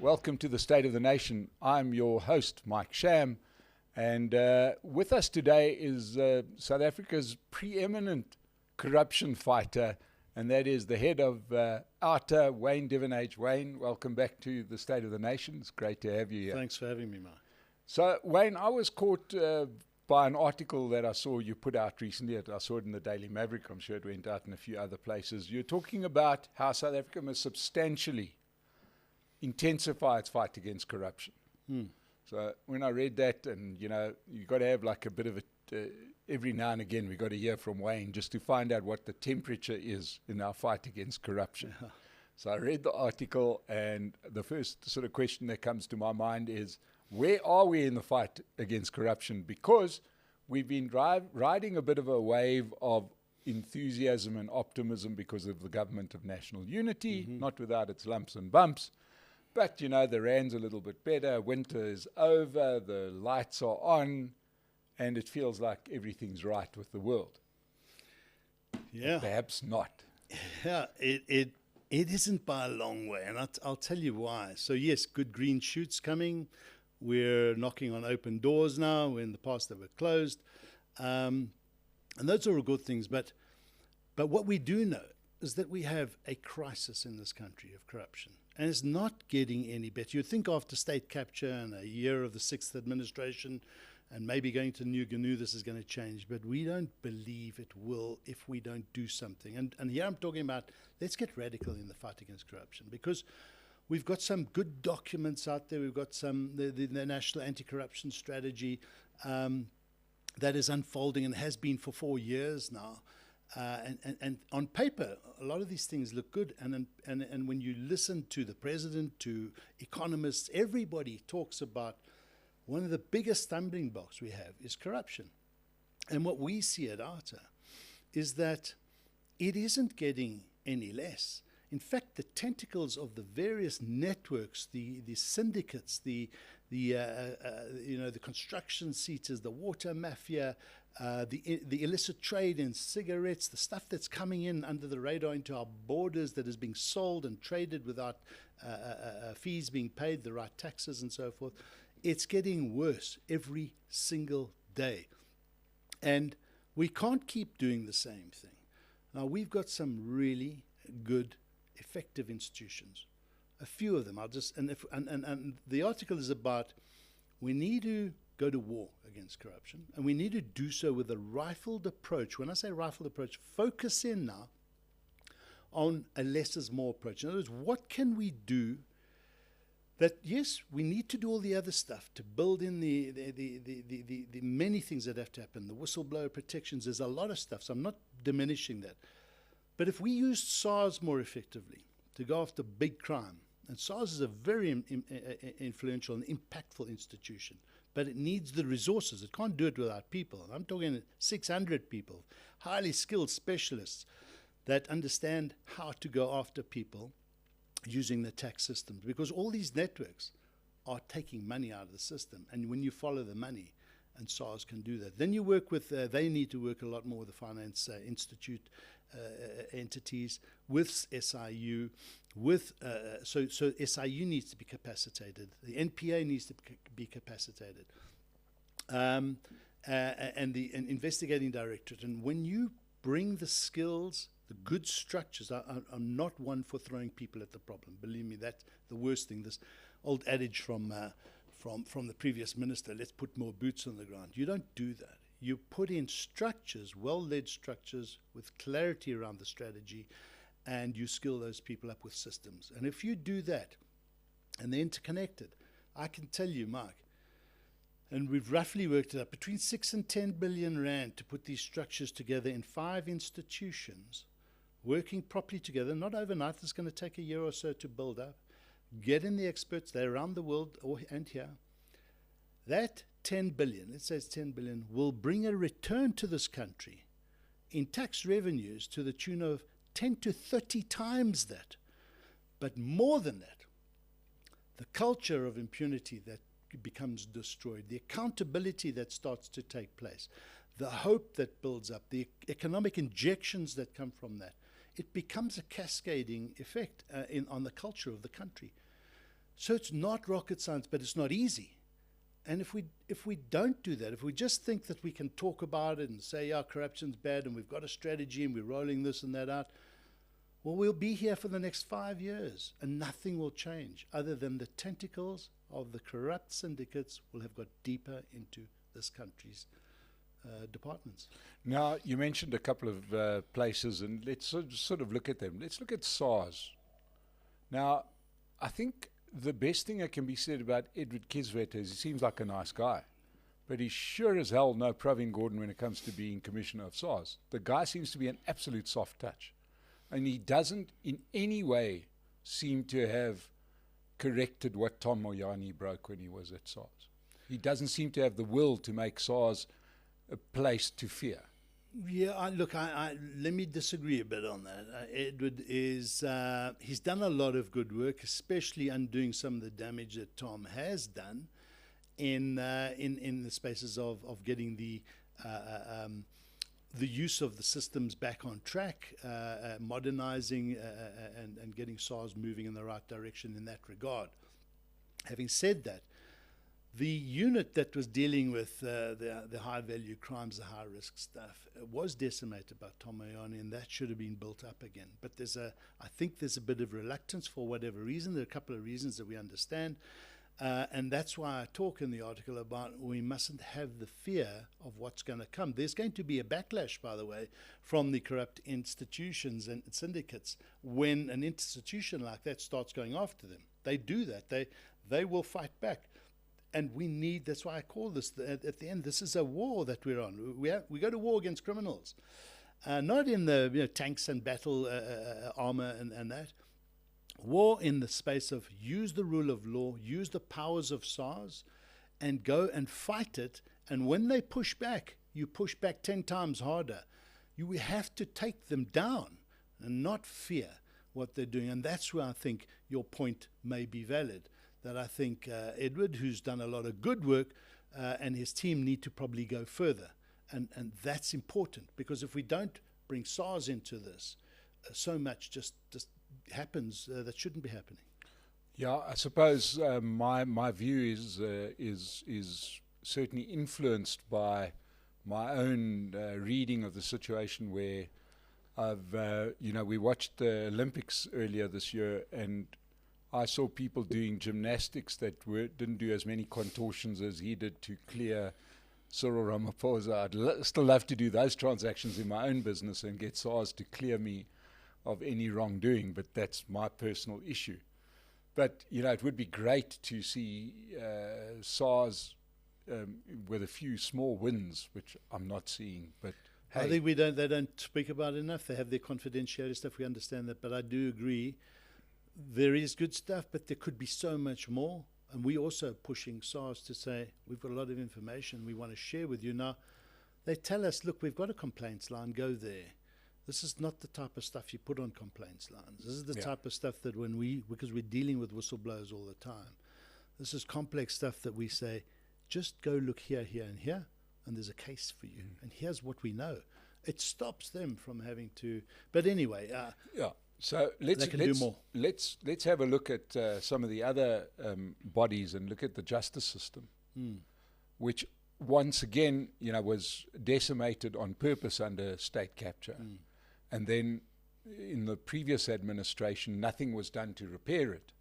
Welcome to the State of the Nation. I'm your host, Mike Sham, and with us today is South Africa's preeminent corruption fighter, and that is the head of OUTA, Wayne Duvenage. Wayne, welcome back to the State of the Nation. It's great to have you here. Thanks for having me, Mike. So, Wayne, I was caught by an article that I saw you put out recently. I saw it in the Daily Maverick. I'm sure it went out in a few other places. You're talking about how South Africa must substantially intensify its fight against corruption. So when I read that, and you got to have like a bit of a every now and again we got to hear from Wayne just to find out what the temperature is in our fight against corruption. So I read the article, and the first sort of question that comes to my mind is, where are we in the fight against corruption? Because we've been riding a bit of a wave of enthusiasm and optimism because of the government of national unity, not without its lumps and bumps. But, the rand's a little bit better, winter is over, the lights are on, and it feels like everything's right with the world. Yeah. But perhaps not. Yeah, it isn't by a long way, and I'll tell you why. So, yes, good green shoots coming. We're knocking on open doors now. In the past, they were closed. And those are all good things. But what we do know is that we have a crisis in this country of corruption. And it's not getting any better. You'd think after state capture and a year of the sixth administration and maybe going to New GNU, this is going to change. But we don't believe it will if we don't do something. And here I'm talking about, let's get radical in the fight against corruption, because we've got some good documents out there. We've got the National Anti-Corruption Strategy that is unfolding and has been for 4 years now. And on paper, a lot of these things look good. And when you listen to the president, to economists, everybody talks about one of the biggest stumbling blocks we have is corruption. And what we see at OUTA is that it isn't getting any less. In fact, the tentacles of the various networks, the syndicates, the construction seaters, the water mafia, the illicit trade in cigarettes, the stuff that's coming in under the radar into our borders that is being sold and traded without fees being paid, the right taxes and so forth, it's getting worse every single day. And we can't keep doing the same thing. Now, we've got some really good, effective institutions. A few of them. And the article is about, we need to go to war against corruption, and we need to do so with a rifled approach. When I say rifled approach, focus in now on a less is more approach. In other words, what can we do that, yes, we need to do all the other stuff to build in the many things that have to happen, the whistleblower protections, there's a lot of stuff, so I'm not diminishing that. But if we used SARS more effectively to go after big crime, and SARS is a very influential and impactful institution, but it needs the resources. It can't do it without people. I'm talking 600 people, highly skilled specialists that understand how to go after people using the tax systems, because all these networks are taking money out of the system. And when you follow the money, and SARS can do that, then you work with, they need to work a lot more with the Finance Institute entities, with SIU, so SIU needs to be capacitated, the NPA needs to be capacitated, and the investigating directorate. And when you bring the skills, the good structures, I'm not one for throwing people at the problem. Believe me, that's the worst thing. This old adage from the previous minister, let's put more boots on the ground. You don't do that. You put in structures, well-led structures with clarity around the strategy, and you skill those people up with systems. And if you do that, and they're interconnected, I can tell you, Mark, and we've roughly worked it out, between 6 and 10 billion rand to put these structures together in 5 institutions, working properly together, not overnight. It's going to take a year or so to build up. Get in the experts, they're around the world and here. That 10 billion, let's say it's 10 billion, will bring a return to this country in tax revenues to the tune of 10 to 30 times that. But more than that, the culture of impunity that becomes destroyed, the accountability that starts to take place, the hope that builds up, the economic injections that come from that, it becomes a cascading effect on the culture of the country. So it's not rocket science, but it's not easy. And if we don't do that, if we just think that we can talk about it and say, yeah, corruption's bad and we've got a strategy and we're rolling this and that out, well, we'll be here for the next 5 years and nothing will change other than the tentacles of the corrupt syndicates will have got deeper into this country's departments. Now, you mentioned a couple of places, and let's sort of look at them. Let's look at SARS. Now, I think the best thing that can be said about Edward Kisvet is he seems like a nice guy, but he's sure as hell no Pravin Gordhan when it comes to being commissioner of SARS. The guy seems to be an absolute soft touch, and he doesn't in any way seem to have corrected what Tom Moyani broke when he was at SARS. He doesn't seem to have the will to make SARS a place to fear. Yeah, look, let me disagree a bit on that. Edward is, he's done a lot of good work, especially undoing some of the damage that Tom has done in the spaces of getting the use of the systems back on track, modernizing and getting SARS moving in the right direction in that regard. Having said that, the unit that was dealing with the high-value crimes, the high-risk stuff, was decimated by Tom Moyani, and that should have been built up again. But I think there's a bit of reluctance for whatever reason. There are a couple of reasons that we understand, and that's why I talk in the article about we mustn't have the fear of what's going to come. There's going to be a backlash, by the way, from the corrupt institutions and syndicates when an institution like that starts going after them. They do that. They will fight back. And we need, that's why I call this, at the end, this is a war that we're on. We go to war against criminals, not in the tanks and battle armor and that. War in the space of use the rule of law, use the powers of SARS, and go and fight it. And when they push back, you push back 10 times harder. You have to take them down and not fear what they're doing. And that's where I think your point may be valid. That I think Edward, who's done a lot of good work, and his team need to probably go further. And that's important, because if we don't bring SARS into this, so much just happens that shouldn't be happening. Yeah, I suppose my view is certainly influenced by my own reading of the situation where we watched the Olympics earlier this year, and I saw people doing gymnastics that didn't do as many contortions as he did to clear Cyril Ramaphosa. I'd still love to do those transactions in my own business and get SARS to clear me of any wrongdoing, but that's my personal issue. But, it would be great to see SARS with a few small wins, which I'm not seeing. But hey, I think they don't speak about it enough. They have their confidentiality stuff, we understand that, but I do agree. There is good stuff, but there could be so much more. And we also pushing SARS to say, we've got a lot of information we want to share with you. Now, they tell us, look, we've got a complaints line, go there. This is not the type of stuff you put on complaints lines. This is the type of stuff that because we're dealing with whistleblowers all the time, this is complex stuff that we say, just go look here, here, and here, and there's a case for you. And here's what we know. It stops them from having to, but anyway. Yeah. So let's have a look at some of the other bodies and look at the justice system, which once again, was decimated on purpose under state capture. And then in the previous administration, nothing was done to repair it.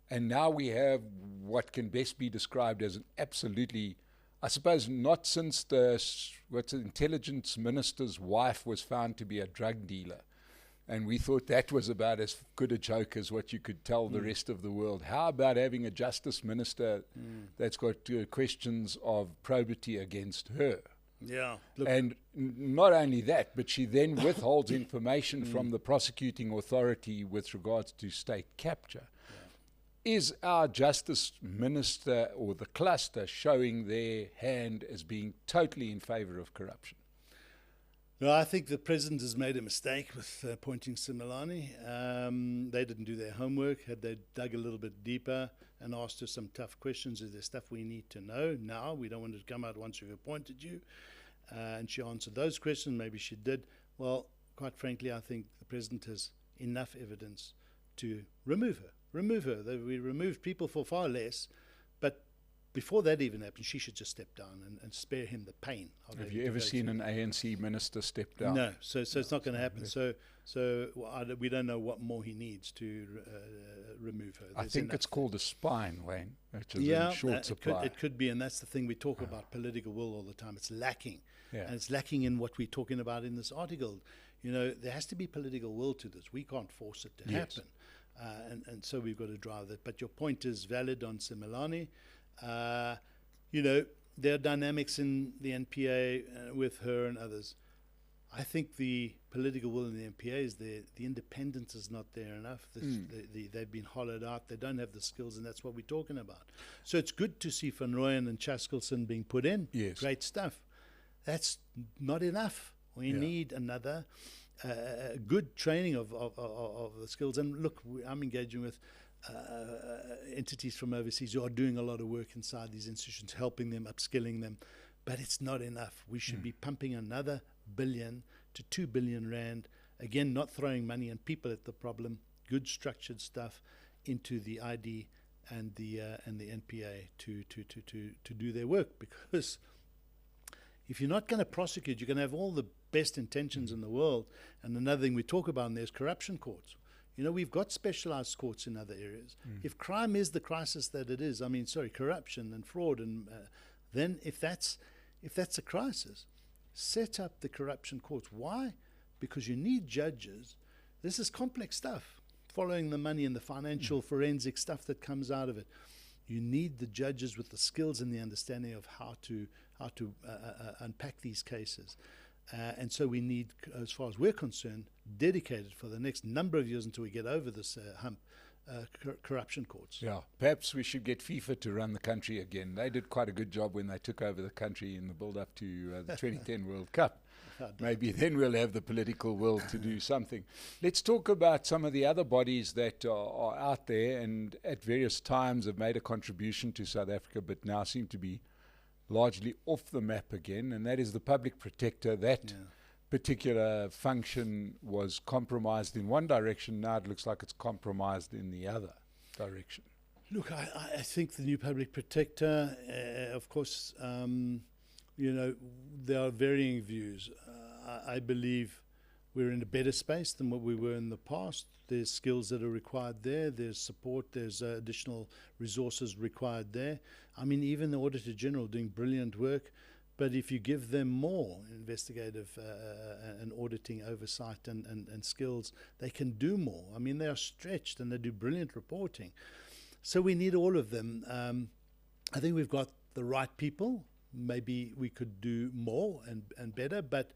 And now we have what can best be described as an absolutely, I suppose, not since the intelligence minister's wife was found to be a drug dealer. And we thought that was about as good a joke as what you could tell the rest of the world. How about having a justice minister that's got questions of probity against her? Yeah. And not only that, but she then withholds information from the prosecuting authority with regards to state capture. Yeah. Is our justice minister or the cluster showing their hand as being totally in favor of corruption? No, I think the president has made a mistake with appointing Simelane. They didn't do their homework. Had they dug a little bit deeper and asked her some tough questions, is there stuff we need to know now? We don't want it to come out once we've appointed you. And she answered those questions. Maybe she did. Well, quite frankly, I think the president has enough evidence to remove her. remove her. We removed people for far less, but before that even happened, she should just step down and spare him the pain. Have you ever seen an ANC minister step down? No, so it's not going to happen. So we don't know what more he needs to remove her. I think it's called a spine, Wayne, which is in short supply. It could be, and that's the thing. We talk about political will all the time. It's lacking, Yeah. and it's lacking in what we're talking about in this article. You know, there has to be political will to this. We can't force it to Yes. happen, and so we've got to drive that. But your point is valid on Simelane. You know, there are dynamics in the NPA with her and others. I think the political will in the NPA is there. The independence is not there enough. They've been hollowed out. They don't have the skills, and that's what we're talking about. So it's good to see Van Rooyen and Chaskelson being put in. Yes. Great stuff. That's not enough. We need another good training of the skills. And look, I'm engaging with entities from overseas who are doing a lot of work inside these institutions, helping them, upskilling them. But it's not enough. We should be pumping another billion to 2 billion rand. Again, not throwing money and people at the problem. Good structured stuff into the ID and the NPA to do their work. Because if you're not going to prosecute, you're going to have all the best intentions in the world. And another thing we talk about in there is corruption courts. You know, we've got specialized courts in other areas. If crime is the crisis that it is, corruption and fraud, and then if that's a crisis, set up the corruption courts. Why? Because you need judges. This is complex stuff, following the money and the financial forensic stuff that comes out of it. You need the judges with the skills and the understanding of how to unpack these cases. And so we need, as far as we're concerned, dedicated for the next number of years until we get over this hump, corruption courts. Yeah, perhaps we should get FIFA to run the country again. They did quite a good job when they took over the country in the build-up to the 2010 World Cup. Maybe then we'll have the political will to do something. Let's talk about some of the other bodies that are out there and at various times have made a contribution to South Africa but now seem to be largely off the map again, and that is the Public Protector. That particular function was compromised in one direction. Now it looks like it's compromised in the other direction. Look, I think the new Public Protector, of course, you know, there are varying views. I believe we're in a better space than what we were in the past. There's skills that are required there. There's support. There's additional resources required there. I mean, even the Auditor General doing brilliant work. But if you give them more investigative and auditing oversight and skills, they can do more. I mean, they are stretched and they do brilliant reporting. So we need all of them. I think we've got the right people. Maybe we could do more and better, but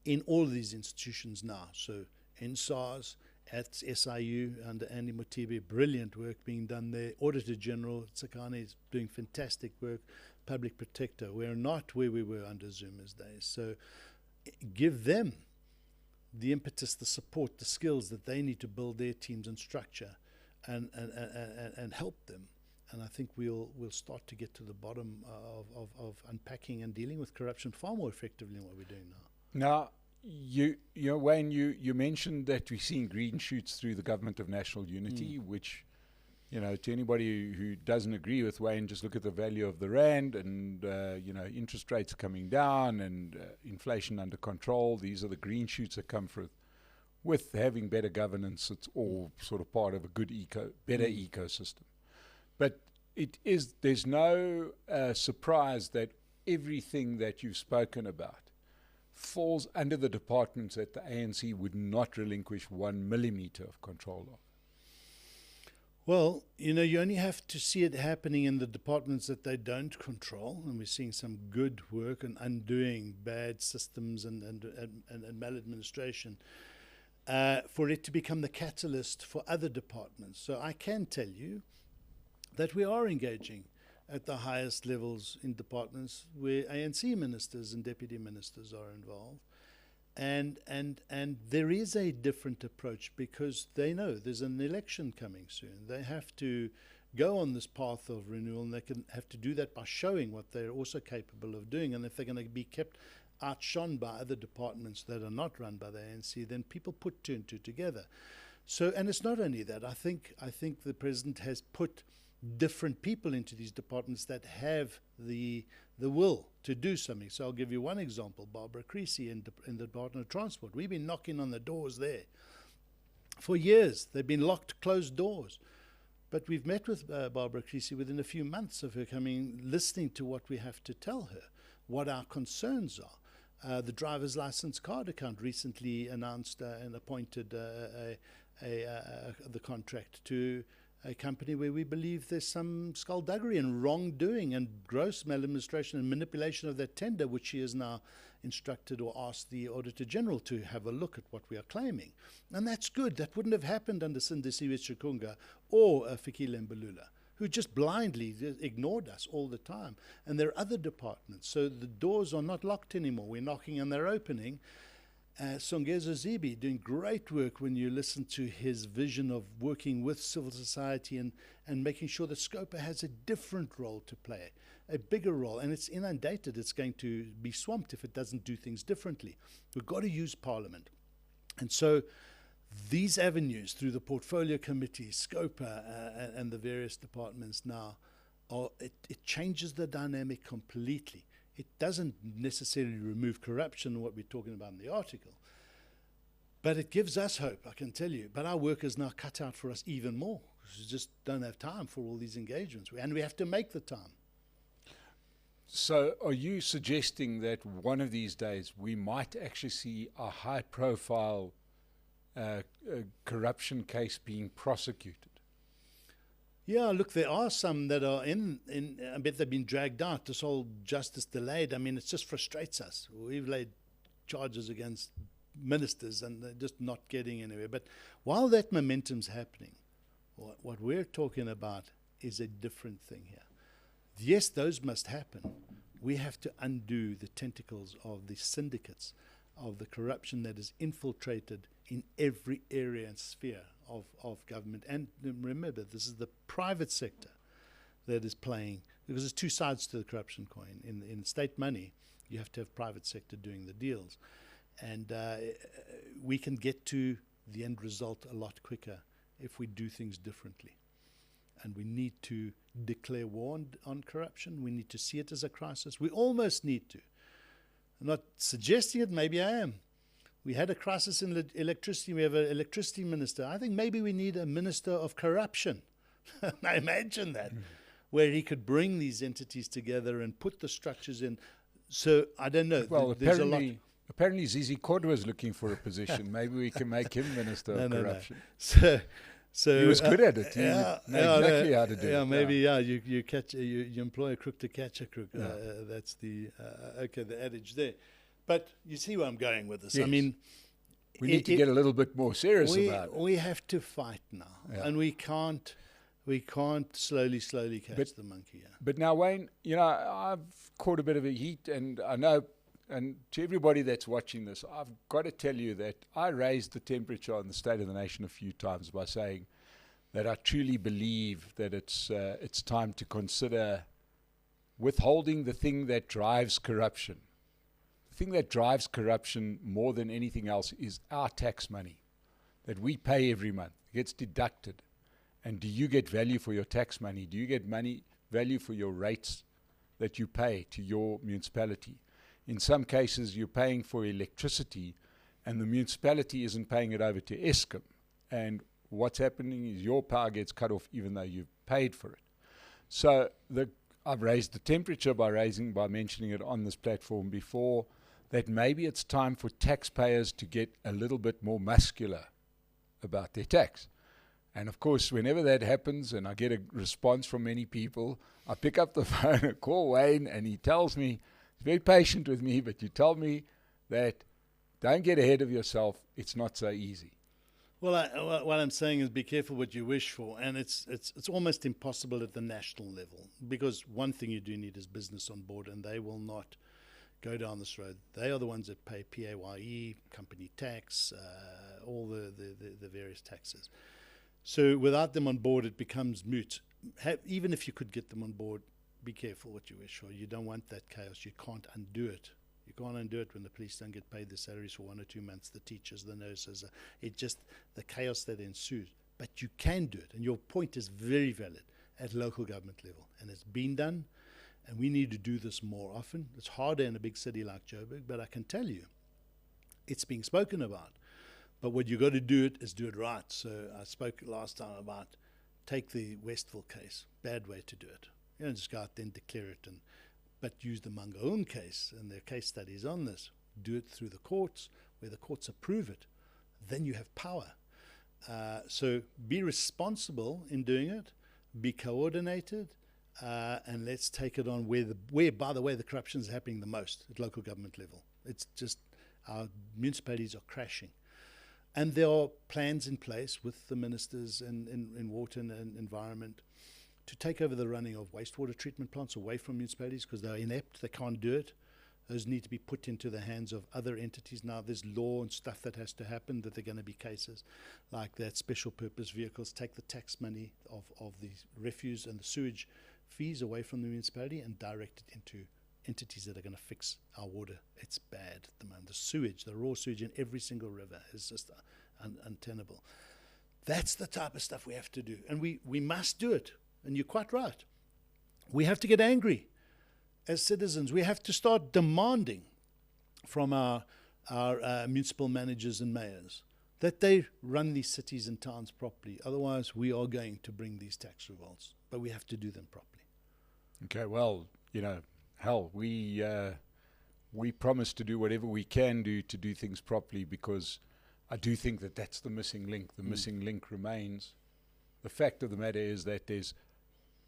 in all of these institutions now. So in SARS, at SIU, under Andy Motibe, brilliant work being done there. Auditor General Tsakane is doing fantastic work. Public Protector, we're not where we were under Zuma's days. So give them the impetus, the support, the skills that they need to build their teams and structure and help them. And I think we'll start to get to the bottom of unpacking and dealing with corruption far more effectively than what we're doing now. Now, you know, Wayne, you mentioned that we're seeing green shoots through the Government of National Unity, which, you know, to anybody who doesn't agree with Wayne, just look at the value of the rand and, you know, interest rates coming down and inflation under control. These are the green shoots that come with having better governance. It's all sort of part of a good better ecosystem. But there's no surprise that everything that you've spoken about falls under the departments that the ANC would not relinquish 1 millimeter of control of. Well, you know, you only have to see it happening in the departments that they don't control, and we're seeing some good work and undoing bad systems and maladministration for it to become the catalyst for other departments. So I can tell you that we are engaging at the highest levels in departments where ANC ministers and deputy ministers are involved. And there is a different approach because they know there's an election coming soon. They have to go on this path of renewal, and they have to do that by showing what they're also capable of doing. And if they're going to be kept outshone by other departments that are not run by the ANC, then people put two and two together. So, and it's not only that. I think the president has put different people into these departments that have the will to do something. So I'll give you one example. Barbara Creasy in the Department of Transport. We've been knocking on the doors there for years. They've been locked, closed doors. But we've met with Barbara Creasy within a few months of her coming, listening to what we have to tell her, what our concerns are. The driver's license card account recently announced and appointed the contract to a company where we believe there's some skullduggery and wrongdoing and gross maladministration and manipulation of that tender, which she has now instructed or asked the Auditor General to have a look at what we are claiming. And that's good. That wouldn't have happened under Sindisiwe Chikunga or Fikile Mbalula, who just blindly ignored us all the time. And there are other departments. So the doors are not locked anymore. We're knocking and they're opening. Songezo Zibi doing great work when you listen to his vision of working with civil society and making sure that Scopa has a different role to play, a bigger role. And it's inundated. It's going to be swamped if it doesn't do things differently. We've got to use Parliament. And so these avenues through the portfolio committee, Scopa, and the various departments now, it changes the dynamic completely. It doesn't necessarily remove corruption, what we're talking about in the article, but it gives us hope, I can tell you. But our work is now cut out for us even more. We just don't have time for all these engagements, and we have to make the time. So are you suggesting that one of these days we might actually see a high-profile corruption case being prosecuted? Yeah, look, there are some that are in I bet they've been dragged out. This whole justice delayed, I mean, it just frustrates us. We've laid charges against ministers and they're just not getting anywhere. But while that momentum's happening, what we're talking about is a different thing here. Yes, those must happen. We have to undo the tentacles of the syndicates, of the corruption that is infiltrated in every area and sphere of government. And remember, this is the private sector that is playing, because there's two sides to the corruption coin. In state money, you have to have private sector doing the deals. And we can get to the end result a lot quicker if we do things differently. And we need to declare war on corruption. We need to see it as a crisis. We almost need to. I'm not suggesting it, maybe I am. We had a crisis in electricity. We have an electricity minister. I think maybe we need a minister of corruption. I imagine that, where he could bring these entities together and put the structures in. So I don't know. Well, apparently Zizi Kodwa is looking for a position. Maybe we can make him minister of corruption. No. So he was good at it. He knew exactly how to do it. Yeah, maybe. You employ a crook to catch a crook. That's the adage there. But you see where I'm going with this. Yes. I mean, we need to get a little bit more serious about it. We have to fight now, and we can't slowly catch the monkey. Yeah. But now, Wayne, I've caught a bit of a heat, and I know, and to everybody that's watching this, I've got to tell you that I raised the temperature on the State of the Nation a few times by saying that I truly believe that it's time to consider withholding the thing that drives corruption. The thing that drives corruption more than anything else is our tax money that we pay every month. It gets deducted. And do you get value for your tax money? Do you get value for your rates that you pay to your municipality? In some cases, you're paying for electricity and the municipality isn't paying it over to Eskom. And what's happening is your power gets cut off even though you've paid for it. So I've raised the temperature by mentioning it on this platform before, that maybe it's time for taxpayers to get a little bit more muscular about their tax. And of course, whenever that happens and I get a response from many people, I pick up the phone and call Wayne, and he tells me, he's very patient with me, but you tell me that don't get ahead of yourself. It's not so easy. Well, what I'm saying is be careful what you wish for, and it's almost impossible at the national level, because one thing you do need is business on board, and they will not go down this road. They are the ones that pay PAYE, company tax, all the various taxes. So without them on board, it becomes moot. Even if you could get them on board, be careful what you wish for. You don't want that chaos. You can't undo it. You can't undo it when the police don't get paid their salaries for 1 or 2 months, the teachers, the nurses. It just, the chaos that ensues. But you can do it, and your point is very valid at local government level, and it's been done, and we need to do this more often. It's harder in a big city like Joburg, but I can tell you, it's being spoken about. But what you got to do it is do it right. So I spoke last time about take the Westville case, bad way to do it. You don't just go out there and declare it, but use the Mangaung case and their case studies on this. Do it through the courts, where the courts approve it. Then you have power. So be responsible in doing it, be coordinated, and let's take it on where, by the way, the corruption is happening the most at local government level. It's just our municipalities are crashing. And there are plans in place with the ministers in water and environment to take over the running of wastewater treatment plants away from municipalities because they're inept, they can't do it. Those need to be put into the hands of other entities. Now there's law and stuff that has to happen, that there are going to be cases like that. Special purpose vehicles take the tax money of the refuse and the sewage fees away from the municipality and direct it into entities that are going to fix our water. It's bad at the moment. The sewage, the raw sewage in every single river is just untenable. That's the type of stuff we have to do. And we must do it. And you're quite right. We have to get angry as citizens. We have to start demanding from our municipal managers and mayors that they run these cities and towns properly. Otherwise, we are going to bring these tax revolts. But we have to do them properly. Okay, well, hell, we promise to do whatever we can do to do things properly, because I do think that that's the missing link. The missing link remains. The fact of the matter is that there's,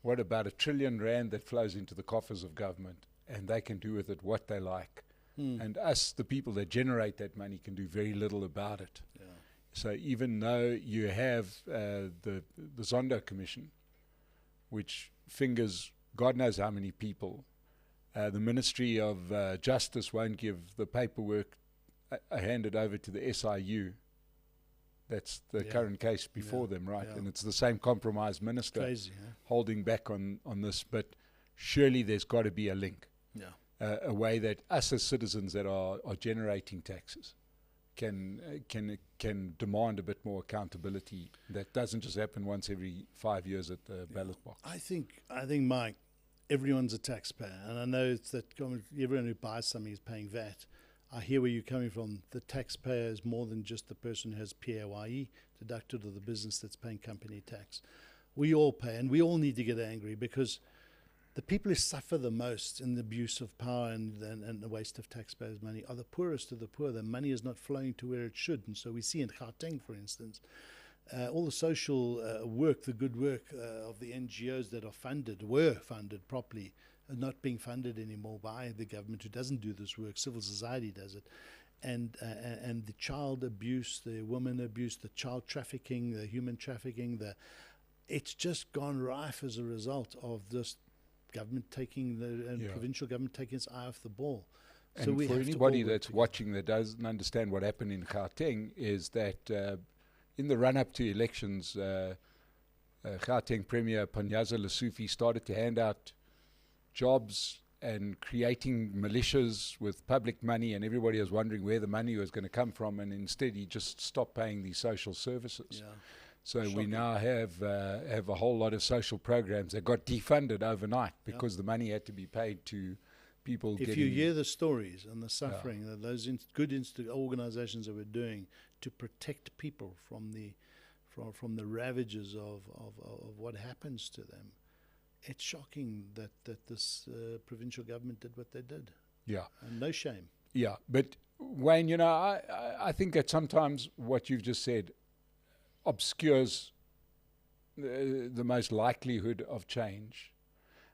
about R1 trillion that flows into the coffers of government, and they can do with it what they like. And us, the people that generate that money, can do very little about it. Yeah. So even though you have the Zondo Commission, which fingers God knows how many people, the Ministry of Justice won't give the paperwork handed over to the SIU. That's the current case before them, right? Yeah. And it's the same compromised minister. Crazy, holding back on this. But surely there's got to be a link, a way that us as citizens that are generating taxes can demand a bit more accountability. That doesn't just happen once every 5 years at the ballot box. I think, Mike, everyone's a taxpayer, and I know it's that everyone who buys something is paying VAT. I hear where you're coming from. The taxpayer is more than just the person who has PAYE deducted, or the business that's paying company tax. We all pay, and we all need to get angry, because the people who suffer the most in the abuse of power and the waste of taxpayers' money are the poorest of the poor. The money is not flowing to where it should. And so we see in Gauteng, for instance, all the social work, the good work of the NGOs that were funded properly, are not being funded anymore by the government, who doesn't do this work. Civil society does it. And the child abuse, the woman abuse, the child trafficking, the human trafficking, it's just gone rife as a result of this government provincial government taking its eye off the ball. So and for anybody that's watching that doesn't understand what happened in Gauteng, is that in the run-up to elections, Gauteng Premier Panyaza Lesufi started to hand out jobs and creating militias with public money, and everybody was wondering where the money was going to come from, and instead he just stopped paying these social services. Yeah. So shocking. We now have a whole lot of social programs that got defunded overnight because the money had to be paid to people. If you hear the stories and the suffering that those good organizations that were doing to protect people from the ravages of what happens to them, it's shocking that this provincial government did what they did. Yeah. And no shame. Yeah. But Wayne, I think that sometimes what you've just said obscures the most likelihood of change.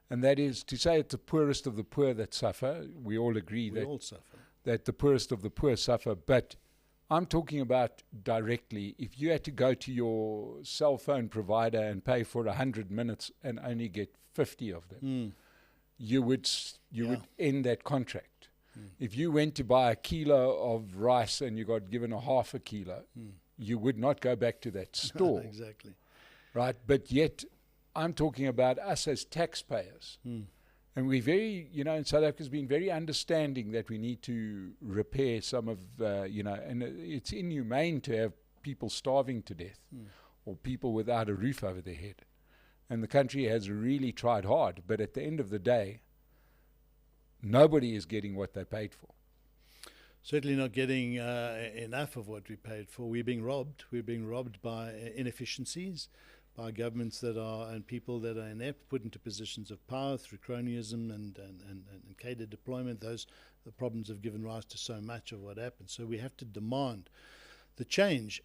And that is to say it's the poorest of the poor that suffer. We all agree that the poorest of the poor suffer. But I'm talking about directly. If you had to go to your cell phone provider and pay for 100 minutes and only get 50 of them, you would end that contract. If you went to buy a kilo of rice and you got given a half a kilo, you would not go back to that store. Exactly. Right? But yet I'm talking about us as taxpayers. And we're very, in South Africa's been very understanding that we need to repair some of, and it's inhumane to have people starving to death or people without a roof over their head. And the country has really tried hard, but at the end of the day, nobody is getting what they paid for. Certainly not getting enough of what we paid for. We're being robbed. We're being robbed by inefficiencies, by governments that are, and people that are inept, put into positions of power through cronyism and cadre deployment. The problems have given rise to so much of what happened. So we have to demand the change.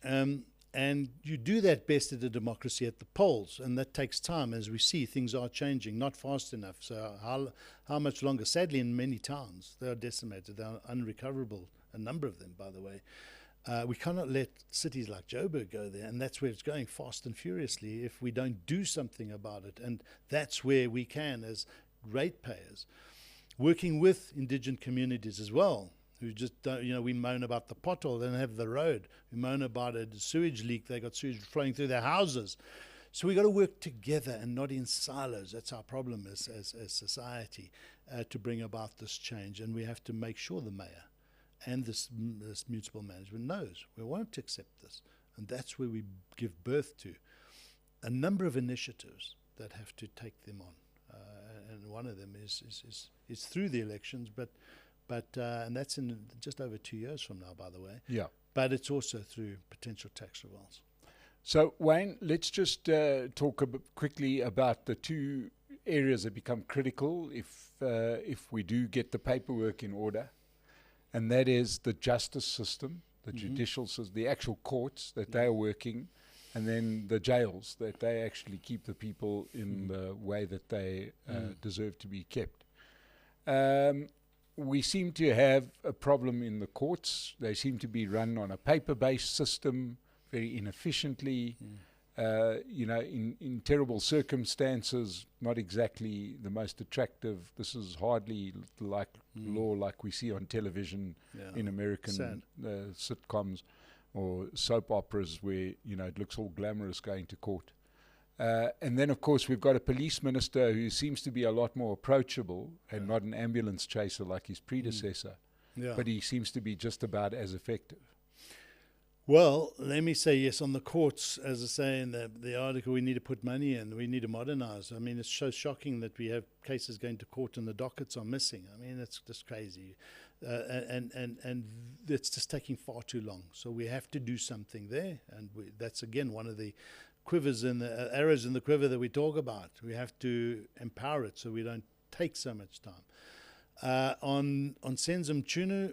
And you do that best at a democracy at the polls, and that takes time. As we see, things are changing, not fast enough. So how much longer? Sadly, in many towns, they are decimated. They are unrecoverable, a number of them, by the way. We cannot let cities like Joburg go there, and that's where it's going fast and furiously if we don't do something about it. And that's where we can, as ratepayers, working with indigenous communities as well, who just don't, we moan about the pothole, they don't have the road. We moan about a sewage leak, they got sewage flowing through their houses. So we got to work together and not in silos. That's our problem as society, to bring about this change. And we have to make sure the mayor and this municipal management knows we won't accept this. And that's where we give birth to a number of initiatives that have to take them on. And one of them is through the elections, but and that's in just over 2 years from now, by the way. Yeah. But it's also through potential tax revolts. So, Wayne, let's just talk quickly about the two areas that become critical if we do get the paperwork in order, and that is the justice system, the judicial system, the actual courts that they are working, and then the jails, that they actually keep the people in the way that they deserve to be kept. We seem to have a problem in the courts. They seem to be run on a paper-based system, very inefficiently, in terrible circumstances, not exactly the most attractive. This is hardly like law like we see on television in American sitcoms or soap operas where, it looks all glamorous going to court. And then, of course, we've got a police minister who seems to be a lot more approachable and not an ambulance chaser like his predecessor. But he seems to be just about as effective. Well, let me say yes, on the courts, as I say in the article, we need to put money in. We need to modernize. I mean, it's so shocking that we have cases going to court and the dockets are missing. I mean, it's just crazy. And it's just taking far too long. So we have to do something there. And that's, again, one of the quivers and the arrows in the quiver that we talk about. We have to empower it so we don't take so much time. On Senzo Mchunu,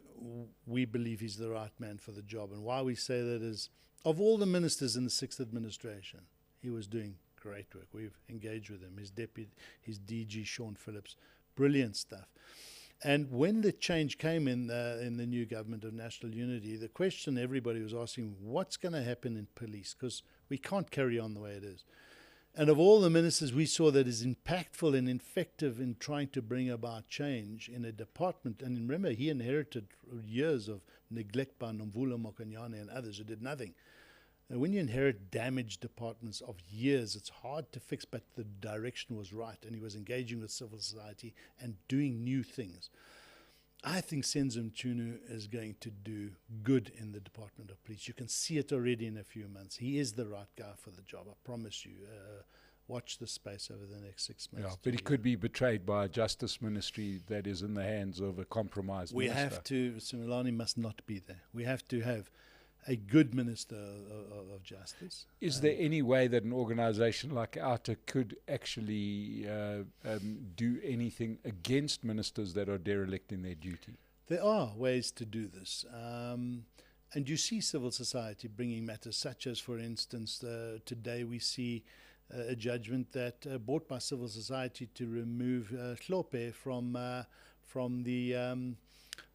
we believe he's the right man for the job. And why we say that is, of all the ministers in the 6th administration, he was doing great work. We've engaged with him. His deputy, his DG, Sean Phillips, brilliant stuff. And when the change came in the new government of national unity, the question everybody was asking, what's going to happen in police? Because we can't carry on the way it is. And of all the ministers we saw that is impactful and effective in trying to bring about change in a department, and remember, he inherited years of neglect by Nomvula Mokonyane and others who did nothing. And when you inherit damaged departments of years, it's hard to fix, but the direction was right, and he was engaging with civil society and doing new things. I think Senzo Mchunu is going to do good in the Department of Police. You can see it already in a few months. He is the right guy for the job, I promise you. Watch the space over the next 6 months. Yeah, but he could be betrayed by a justice ministry that is in the hands of a compromised minister. We have to, Similani must not be there. We have to have a good minister of justice. Is there any way that an organisation like OUTA could actually do anything against ministers that are derelict in their duty? There are ways to do this. And you see civil society bringing matters such as, for instance, today we see a judgment that brought by civil society to remove Hlope from the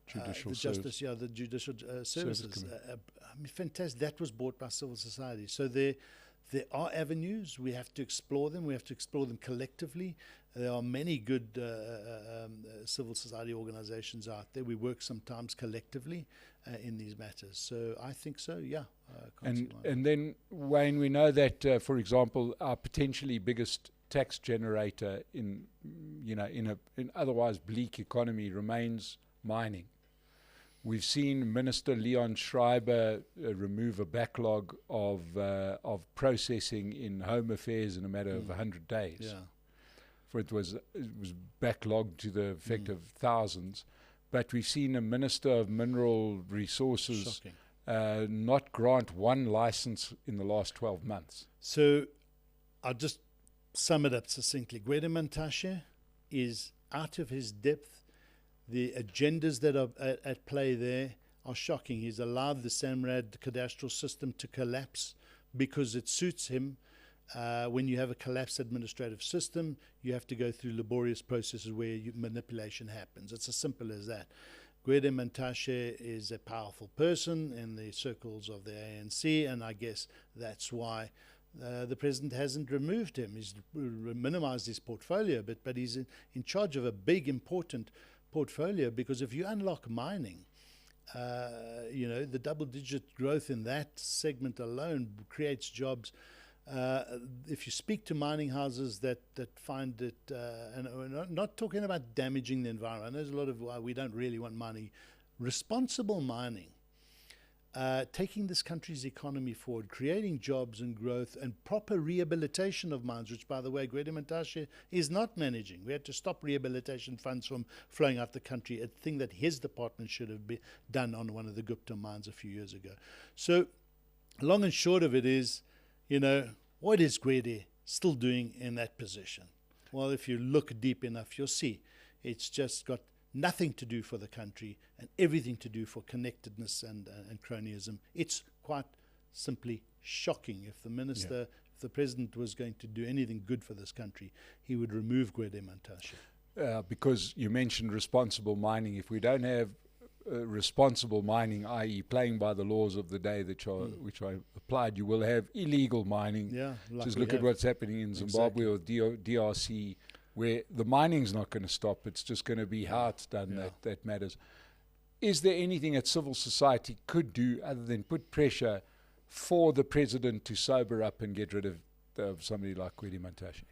judicial services. I mean, fantastic. That was bought by civil society. So there are avenues. We have to explore them. We have to explore them collectively. There are many good civil society organizations out there. We work sometimes collectively in these matters. So I think so, yeah. And then, Wayne, we know that, for example, our potentially biggest tax generator in in otherwise bleak economy remains mining. We've seen Minister Leon Schreiber remove a backlog of processing in Home Affairs in a matter of 100 days. Yeah. For it was backlogged to the effect of thousands. But we've seen a Minister of Mineral Resources not grant one license in the last 12 months. So I'll just sum it up succinctly. Gwede Mantashe is out of his depth. The agendas that are at play there are shocking. He's allowed the SAMRAD cadastral system to collapse because it suits him. When you have a collapsed administrative system, you have to go through laborious processes where manipulation happens. It's as simple as that. Gwede Mantashe is a powerful person in the circles of the ANC, and I guess that's why the president hasn't removed him. He's minimized his portfolio, but he's in charge of a big, important portfolio, because if you unlock mining, the double-digit growth in that segment alone creates jobs. If you speak to mining houses that find it, and we're not talking about damaging the environment, there's a lot of why we don't really want mining. Responsible mining, taking this country's economy forward, creating jobs and growth and proper rehabilitation of mines, which, by the way, Gwede Mantashe is not managing. We had to stop rehabilitation funds from flowing out the country, a thing that his department should have done on one of the Gupta mines a few years ago. So long and short of it is, what is Gwede still doing in that position? Well, if you look deep enough, you'll see it's just got nothing to do for the country and everything to do for connectedness and cronyism. It's quite simply shocking. If the minister, if the president was going to do anything good for this country, he would remove Gwede Mantashe. Because you mentioned responsible mining. If we don't have responsible mining, i.e. playing by the laws of the day which are applied, you will have illegal mining. Yeah, like just look at what's happening in Zimbabwe or DRC, where the mining's not going to stop. It's just going to be how it's done that matters. Is there anything that civil society could do other than put pressure for the president to sober up and get rid of somebody like Gwede Mantashe?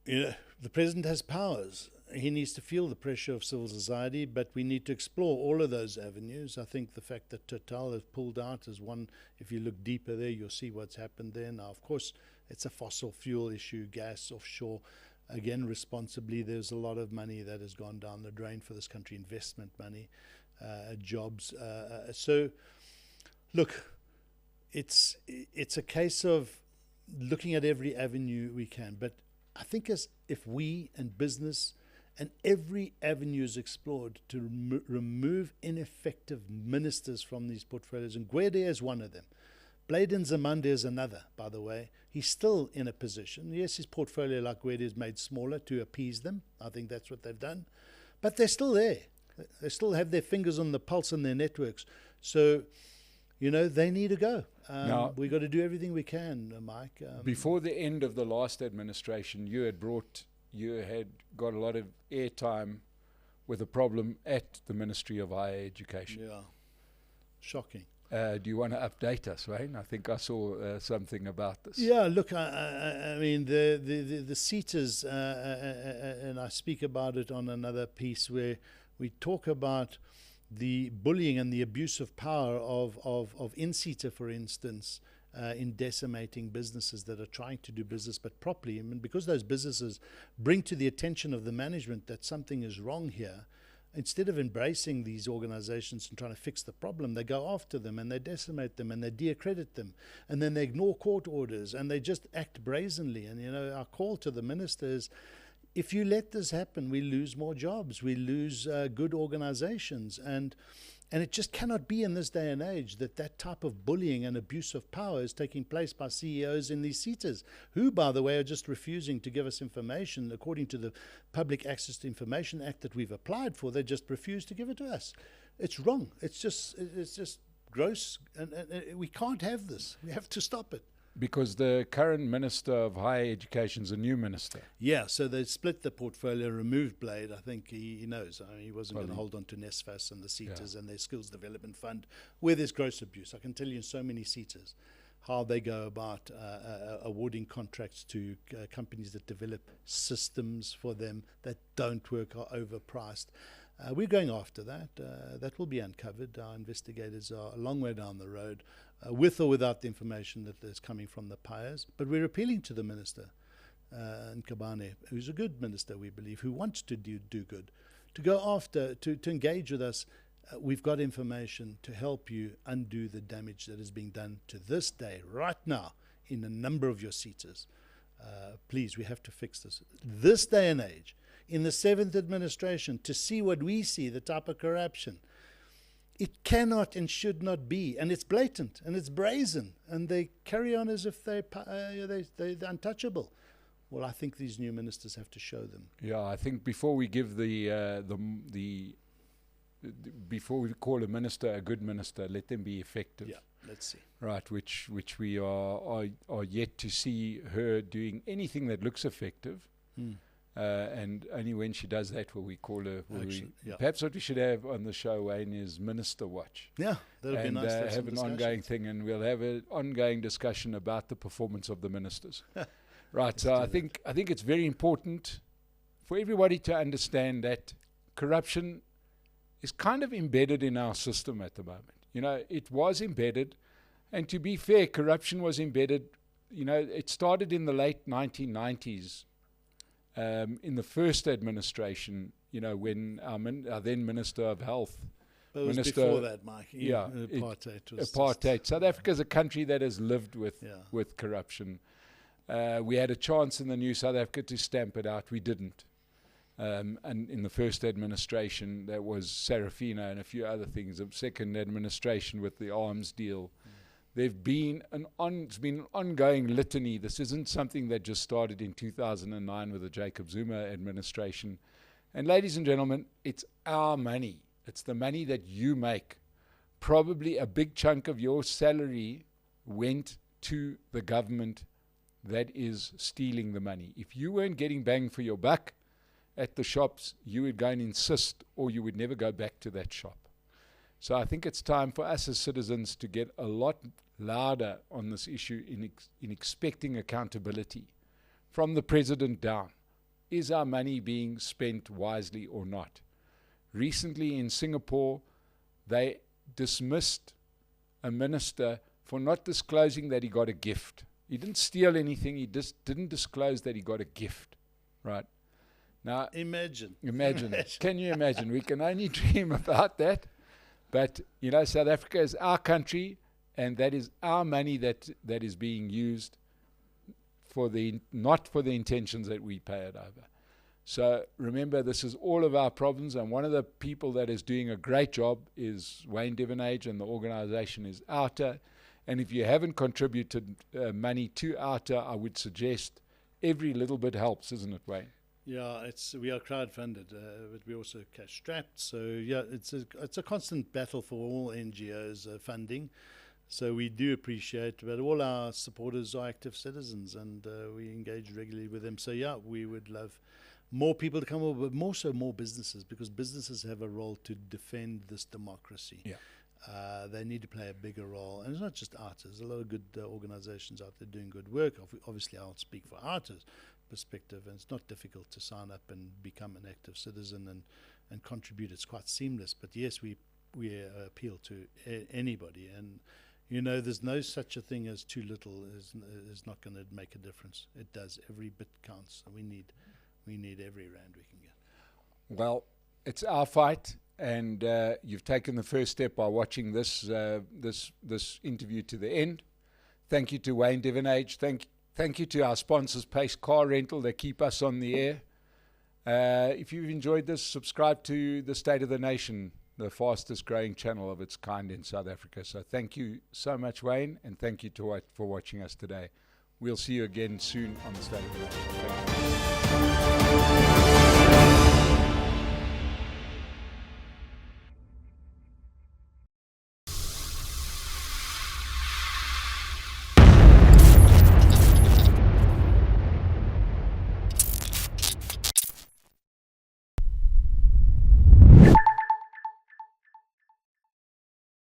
The president has powers. He needs to feel the pressure of civil society, but we need to explore all of those avenues. I think the fact that Total has pulled out is one. If you look deeper there, you'll see what's happened there. Now, of course, it's a fossil fuel issue, gas offshore. Again, responsibly, there's a lot of money that has gone down the drain for this country, investment money, jobs. So, look, it's a case of looking at every avenue we can. But I think if we and business and every avenue is explored to remove ineffective ministers from these portfolios, and Gwede is one of them. Bladen Zamande is another, by the way. He's still in a position. Yes, his portfolio, like Gwede, is made smaller to appease them. I think that's what they've done. But they're still there. They still have their fingers on the pulse in their networks. So, they need to go. Now, we've got to do everything we can, Mike. Before the end of the last administration, you had got a lot of airtime with a problem at the Ministry of Higher Education. Yeah, shocking. Do you want to update us, Wayne? I think I saw something about this. Yeah, look, I mean, the seaters, and I speak about it on another piece where we talk about the bullying and the abuse of power of in-seater, for instance, in decimating businesses that are trying to do business but properly. I mean, because those businesses bring to the attention of the management that something is wrong here, instead of embracing these organizations and trying to fix the problem, they go after them and they decimate them and they de-accredit them. And then they ignore court orders and they just act brazenly. And, our call to the minister is, if you let this happen, we lose more jobs, we lose good organizations. And it just cannot be in this day and age that type of bullying and abuse of power is taking place by CEOs in these seaters, who, by the way, are just refusing to give us information according to the Public Access to Information Act that we've applied for. They just refuse to give it to us. It's wrong. It's just gross, and we can't have this. We have to stop it. Because the current Minister of Higher Education is a new minister. Yeah, so they split the portfolio, removed Blade. I think he knows. I mean, he wasn't going to hold on to NSFAS and the seaters and their Skills Development Fund, where there's gross abuse. I can tell you so many seaters. how they go about awarding contracts to companies that develop systems for them that don't work, are overpriced. We're going after that. That will be uncovered. Our investigators are a long way down the road, with or without the information that is coming from the payers. But we're appealing to the minister, Nkabane, who's a good minister, we believe, who wants to do good, to go after, to engage with us. We've got information to help you undo the damage that is being done to this day, right now, in a number of your seaters. Please, we have to fix this. This day and age, in the 7th administration, to see what we see, the type of corruption, it cannot and should not be. And it's blatant and it's brazen. And they carry on as if they're untouchable. Well, I think these new ministers have to show them. Yeah, I think before we give before we call a minister a good minister, let them be effective. Yeah, let's see. Right, which we are yet to see her doing anything that looks effective. And only when she does that will we call her. Perhaps what we should have on the show, Wayne, is Minister Watch. Yeah, that'll be nice. And have an ongoing thing, and we'll have an ongoing discussion about the performance of the ministers. Right, so I think it's very important for everybody to understand that corruption is kind of embedded in our system at the moment. You know, it was embedded, and to be fair, corruption was embedded. You know, it started in the late 1990s, in the first administration. You know, when our then Minister of Health, but it was before that, Mike. Yeah, apartheid. South Africa is a country that has lived with corruption. We had a chance in the new South Africa to stamp it out. We didn't. And in the first administration, there was Serafina and a few other things. The second administration with the arms deal. It's been an ongoing litany. This isn't something that just started in 2009 with the Jacob Zuma administration. And ladies and gentlemen, it's our money. It's the money that you make. Probably a big chunk of your salary went to the government that is stealing the money. If you weren't getting bang for your buck at the shops, you would go and insist, or you would never go back to that shop. So I think it's time for us as citizens to get a lot louder on this issue in expecting accountability from the president down. Is our money being spent wisely or not? Recently in Singapore, they dismissed a minister for not disclosing that he got a gift. He didn't steal anything. He just didn't disclose that he got a gift, right? Now, imagine. Can you imagine? We can only dream about that. But, you know, South Africa is our country, and that is our money that is being used not for the intentions that we pay it over. So remember, this is all of our problems, and one of the people that is doing a great job is Wayne Duvenage, and the organization is Outer. And if you haven't contributed money to Outer, I would suggest every little bit helps, isn't it, Wayne? Yeah, we are crowdfunded, but we're also cash strapped. So yeah, it's a constant battle for all NGOs funding. So we do appreciate, but all our supporters are active citizens, and we engage regularly with them. So yeah, we would love more people to come over, but more businesses, because businesses have a role to defend this democracy. Yeah. They need to play a bigger role. And it's not just artists. There's a lot of good organizations out there doing good work. Obviously, I'll speak for artists perspective, and it's not difficult to sign up and become an active citizen and contribute. It's quite seamless. But yes, we appeal to anybody. And, you know, there's no such a thing as too little is not going to make a difference. It does. Every bit counts. We need every rand we can get. Well, it's our fight. And you've taken the first step by watching this interview to the end. Thank you to Wayne Duvenage. Thank you to our sponsors, Pace Car Rental. They keep us on the air. If you've enjoyed this, subscribe to the State of the Nation, the fastest growing channel of its kind in South Africa. So thank you so much, Wayne, and thank you for watching us today. We'll see you again soon on the State of the Nation. Thank you.